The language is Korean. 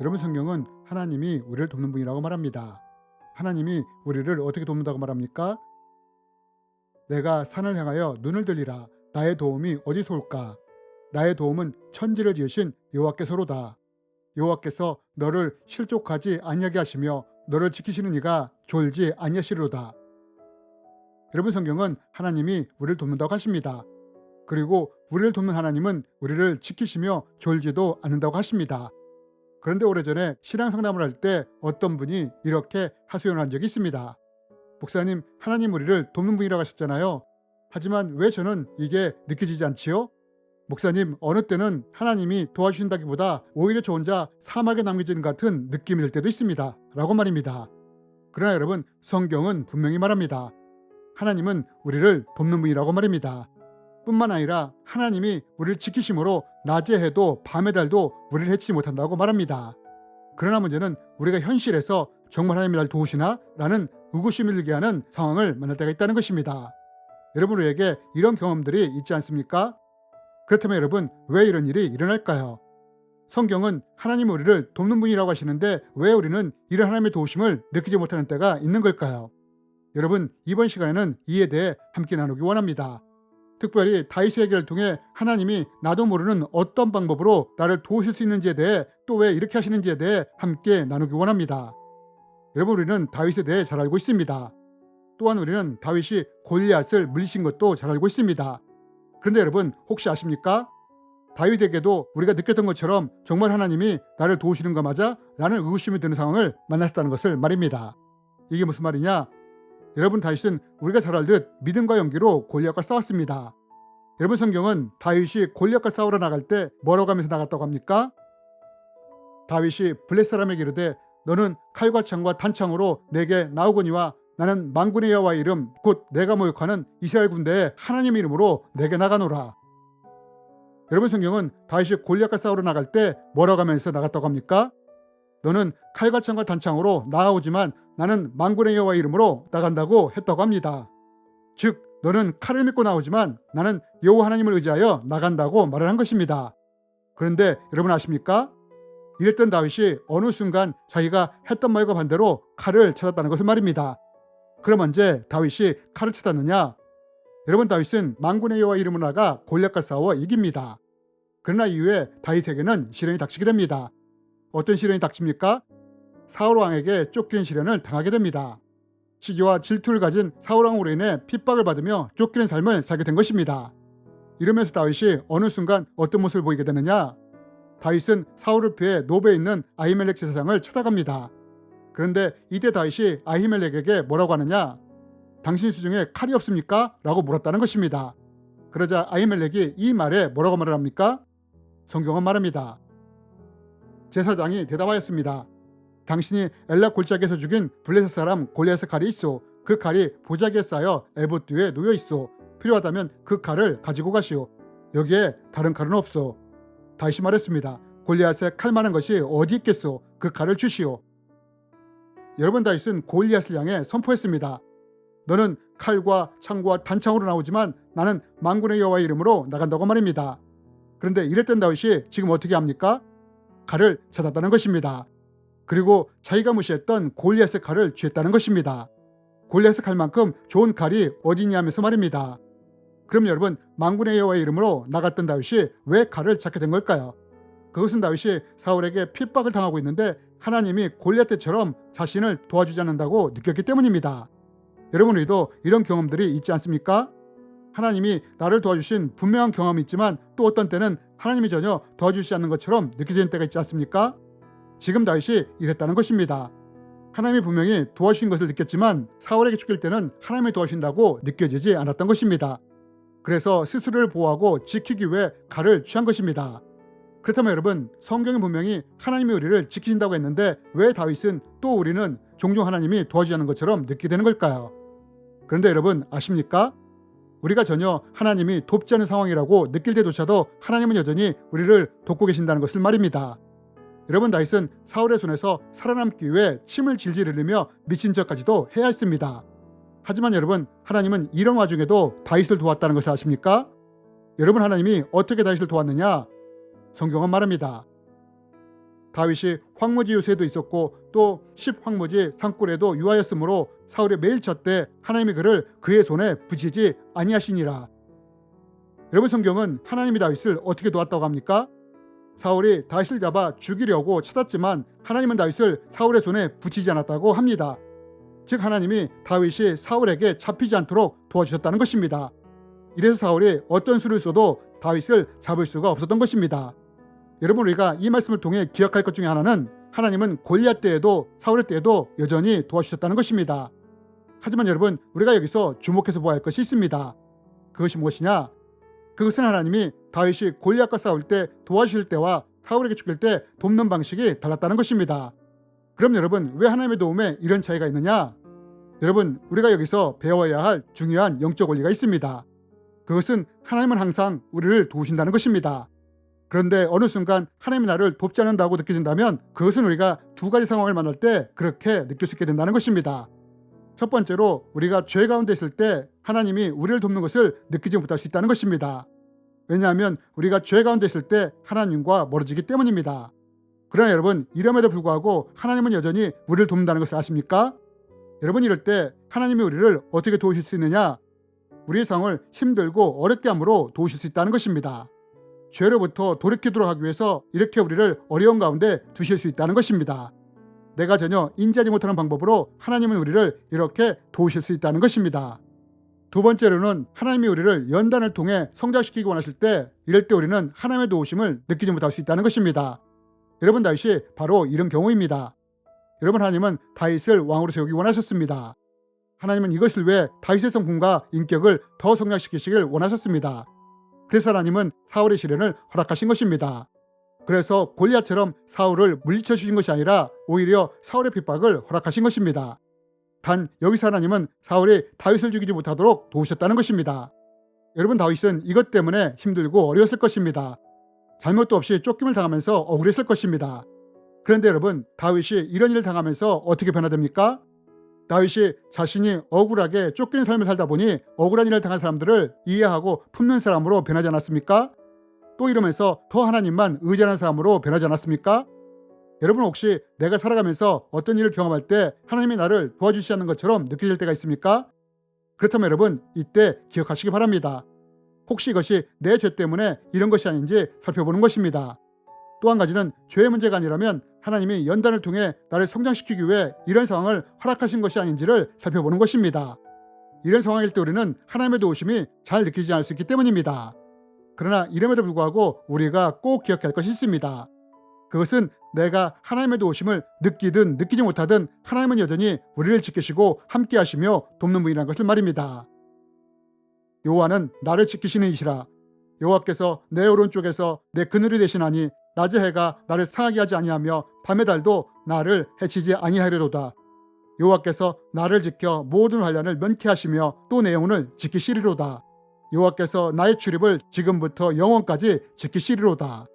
여러분 성경은 하나님이 우리를 돕는 분이라고 말합니다. 하나님이 우리를 어떻게 돕는다고 말합니까? 내가 산을 향하여 눈을 들리라. 나의 도움이 어디서 올까? 나의 도움은 천지를 지으신 여호와께서로다. 여호와께서 너를 실족하지 아니하게 하시며 너를 지키시는 이가 졸지 아니하시리로다. 여러분 성경은 하나님이 우리를 돕는다고 하십니다. 그리고 우리를 돕는 하나님은 우리를 지키시며 졸지도 않는다고 하십니다. 그런데 오래전에 신앙 상담을 할 때 어떤 분이 이렇게 하소연을 한 적이 있습니다. 목사님, 하나님 우리를 돕는 분이라고 하셨잖아요. 하지만 왜 저는 이게 느껴지지 않지요? 목사님, 어느 때는 하나님이 도와주신다기보다 오히려 저 혼자 사막에 남겨진 것 같은 느낌이 들 때도 있습니다. 라고 말입니다. 그러나 여러분, 성경은 분명히 말합니다. 하나님은 우리를 돕는 분이라고 말입니다. 뿐만 아니라 하나님이 우리를 지키심으로 낮에 해도 밤에 달도 우리를 해치지 못한다고 말합니다. 그러나 문제는 우리가 현실에서 정말 하나님이 날 도우시나? 라는 의구심을 들게 하는 상황을 만날 때가 있다는 것입니다. 여러분 우리에게 이런 경험들이 있지 않습니까? 그렇다면 여러분 왜 이런 일이 일어날까요? 성경은 하나님 우리를 돕는 분이라고 하시는데 왜 우리는 이런 하나님의 도우심을 느끼지 못하는 때가 있는 걸까요? 여러분 이번 시간에는 이에 대해 함께 나누기 원합니다. 특별히 다윗의 얘기를 통해 하나님이 나도 모르는 어떤 방법으로 나를 도우실 수 있는지에 대해 또 왜 이렇게 하시는지에 대해 함께 나누기 원합니다. 여러분 우리는 다윗에 대해 잘 알고 있습니다. 또한 우리는 다윗이 골리앗을 물리친 것도 잘 알고 있습니다. 그런데 여러분 혹시 아십니까? 다윗에게도 우리가 느꼈던 것처럼 정말 하나님이 나를 도우시는 거 맞아? 라는 의구심이 드는 상황을 만났다는 것을 말입니다. 이게 무슨 말이냐? 여러분 다윗은 우리가 잘 알듯 믿음과 용기로 골리앗과 싸웠습니다. 여러분 성경은 다윗이 골리앗과 싸우러 나갈 때 뭐라고 하면서 나갔다고 합니까? 다윗이 블레셋 사람에게 이르되 너는 칼과 창과 단창으로 내게 나오거니와 나는 만군의 여호와의 이름 곧 내가 모욕하는 이스라엘 군대의 하나님의 이름으로 내게 나가노라. 여러분 성경은 다윗이 골리앗과 싸우러 나갈 때 뭐라고 하면서 나갔다고 합니까? 너는 칼과 창과 단창으로 나아오지만 나는 만군의 여호와의 이름으로 나간다고 했다고 합니다. 즉 너는 칼을 믿고 나오지만 나는 여호와 하나님을 의지하여 나간다고 말을 한 것입니다. 그런데 여러분 아십니까? 이랬던 다윗이 어느 순간 자기가 했던 말과 반대로 칼을 찾았다는 것을 말입니다. 그럼 언제 다윗이 칼을 찾았느냐? 여러분 다윗은 만군의 여호와 이름으로 나가 골리앗과 싸워 이깁니다. 그러나 이후에 다윗에게는 시련이 닥치게 됩니다. 어떤 시련이 닥칩니까? 사울 왕에게 쫓기는 시련을 당하게 됩니다. 시기와 질투를 가진 사울 왕으로 인해 핍박을 받으며 쫓기는 삶을 살게 된 것입니다. 이러면서 다윗이 어느 순간 어떤 모습을 보이게 되느냐? 다윗은 사울을 피해 노베에 있는 아히멜렉 제사장을 찾아갑니다. 그런데 이때 다윗이 아히멜렉에게 뭐라고 하느냐? 당신 수중에 칼이 없습니까? 라고 물었다는 것입니다. 그러자 아히멜렉이 이 말에 뭐라고 말을 합니까? 성경은 말합니다. 제사장이 대답하였습니다. 당신이 엘라 골짜기에서 죽인 블레셋 사람 골리앗의 칼이 있소. 그 칼이 보자기에 쌓여 에봇 뒤에 놓여 있소. 필요하다면 그 칼을 가지고 가시오. 여기에 다른 칼은 없소. 다윗이 말했습니다. 골리앗의 칼 많은 것이 어디 있겠소. 그 칼을 주시오. 여러분 다윗은 골리앗을 향해 선포했습니다. 너는 칼과 창과 단창으로 나오지만 나는 만군의 여호와의 이름으로 나간다고 말입니다. 그런데 이랬던 다윗이 지금 어떻게 합니까? 칼을 찾았다는 것입니다. 그리고 자기가 무시했던 골리앗의 칼을 취했다는 것입니다. 골리앗의 칼만큼 좋은 칼이 어디냐 하면서 말입니다. 그럼 여러분 만군의 여호와의 이름으로 나갔던 다윗이 왜 칼을 찾게 된 걸까요? 그것은 다윗이 사울에게 핍박을 당하고 있는데 하나님이 골리앗 때처럼 자신을 도와주지 않는다고 느꼈기 때문입니다. 여러분 우리도 이런 경험들이 있지 않습니까? 하나님이 나를 도와주신 분명한 경험이 있지만 또 어떤 때는 하나님이 전혀 도와주시지 않는 것처럼 느껴지는 때가 있지 않습니까? 지금 다윗이 이랬다는 것입니다. 하나님이 분명히 도와주신 것을 느꼈지만 사울에게 쫓길 때는 하나님이 도와주신다고 느껴지지 않았던 것입니다. 그래서 스스로를 보호하고 지키기 위해 칼을 취한 것입니다. 그렇다면 여러분 성경이 분명히 하나님이 우리를 지키신다고 했는데 왜 다윗은 또 우리는 종종 하나님이 도와주지 않는 것처럼 느끼게 되는 걸까요? 그런데 여러분 아십니까? 우리가 전혀 하나님이 돕지 않은 상황이라고 느낄 때조차도 하나님은 여전히 우리를 돕고 계신다는 것을 말입니다. 여러분 다윗은 사울의 손에서 살아남기 위해 침을 질질 흘리며 미친 척까지도 해야 했습니다. 하지만 여러분 하나님은 이런 와중에도 다윗을 도왔다는 것을 아십니까? 여러분 하나님이 어떻게 다윗을 도왔느냐? 성경은 말합니다. 다윗이 황무지 요새도 있었고 또 10황무지 산골에도 유하였으므로 사울이 매일 쳤때 하나님이 그를 그의 손에 붙이지 아니하시니라. 여러분, 성경은 하나님이 다윗을 어떻게 도왔다고 합니까? 사울이 다윗을 잡아 죽이려고 찾았지만 하나님은 다윗을 사울의 손에 붙이지 않았다고 합니다. 즉 하나님이 다윗이 사울에게 잡히지 않도록 도와주셨다는 것입니다. 이래서 사울이 어떤 수를 써도 다윗을 잡을 수가 없었던 것입니다. 여러분, 우리가 이 말씀을 통해 기억할 것 중에 하나는 하나님은 골리앗 때에도 사울의 때에도 여전히 도와주셨다는 것입니다. 하지만 여러분, 우리가 여기서 주목해서 보아야 할 것이 있습니다. 그것이 무엇이냐? 그것은 하나님이 다윗이 골리앗과 싸울 때 도와주실 때와 사울에게 죽일 때 돕는 방식이 달랐다는 것입니다. 그럼 여러분, 왜 하나님의 도움에 이런 차이가 있느냐? 여러분, 우리가 여기서 배워야 할 중요한 영적 원리가 있습니다. 그것은 하나님은 항상 우리를 도우신다는 것입니다. 그런데 어느 순간 하나님이 나를 돕지 않는다고 느껴진다면 그것은 우리가 두 가지 상황을 만날 때 그렇게 느낄 수 있게 된다는 것입니다. 첫 번째로, 우리가 죄 가운데 있을 때 하나님이 우리를 돕는 것을 느끼지 못할 수 있다는 것입니다. 왜냐하면 우리가 죄 가운데 있을 때 하나님과 멀어지기 때문입니다. 그러나 여러분, 이름에도 불구하고 하나님은 여전히 우리를 돕는다는 것을 아십니까? 여러분, 이럴 때 하나님이 우리를 어떻게 도우실 수 있느냐? 우리의 상황을 힘들고 어렵게 함으로 도우실 수 있다는 것입니다. 죄로부터 돌이키도록 하기 위해서 이렇게 우리를 어려운 가운데 두실 수 있다는 것입니다. 내가 전혀 인지하지 못하는 방법으로 하나님은 우리를 이렇게 도우실 수 있다는 것입니다. 두 번째로는 하나님이 우리를 연단을 통해 성장시키기 원하실 때 이럴 때 우리는 하나님의 도우심을 느끼지 못할 수 있다는 것입니다. 여러분, 다윗이 바로 이런 경우입니다. 여러분, 하나님은 다윗을 왕으로 세우기 원하셨습니다. 하나님은 이것을 위해 다윗의 성품과 인격을 더 성장시키시길 원하셨습니다. 그래서 하나님은 사울의 시련을 허락하신 것입니다. 그래서 골리앗처럼 사울을 물리쳐 주신 것이 아니라 오히려 사울의 핍박을 허락하신 것입니다. 단 여기서 하나님은 사울이 다윗을 죽이지 못하도록 도우셨다는 것입니다. 여러분, 다윗은 이것 때문에 힘들고 어려웠을 것입니다. 잘못도 없이 쫓김을 당하면서 억울했을 것입니다. 그런데 여러분, 다윗이 이런 일을 당하면서 어떻게 변화됩니까? 다윗이 자신이 억울하게 쫓기는 삶을 살다 보니 억울한 일을 당한 사람들을 이해하고 품는 사람으로 변하지 않았습니까? 또 이러면서 더 하나님만 의지하는 사람으로 변하지 않았습니까? 여러분, 혹시 내가 살아가면서 어떤 일을 경험할 때 하나님이 나를 도와주시지 않는 것처럼 느껴질 때가 있습니까? 그렇다면 여러분, 이때 기억하시기 바랍니다. 혹시 이것이 내 죄 때문에 이런 것이 아닌지 살펴보는 것입니다. 또 한 가지는 죄의 문제가 아니라면 하나님이 연단을 통해 나를 성장시키기 위해 이런 상황을 허락하신 것이 아닌지를 살펴보는 것입니다. 이런 상황일 때 우리는 하나님의 도우심이 잘 느끼지 않을 수 있기 때문입니다. 그러나 이름에도 불구하고 우리가 꼭 기억해야 할 것이 있습니다. 그것은 내가 하나님의 도우심을 느끼든 느끼지 못하든 하나님은 여전히 우리를 지키시고 함께 하시며 돕는 분이라는 것을 말입니다. 여호와는 나를 지키시는 이시라. 여호와께서 내 오른쪽에서 내 그늘이 되시나니 낮의 해가 나를 상하게 하지 아니하며 밤의 달도 나를 해치지 아니하리로다. 여호와께서 나를 지켜 모든 환난을 면케하시며 또 내 영혼을 지키시리로다. 여호와께서 나의 출입을 지금부터 영원까지 지키시리로다.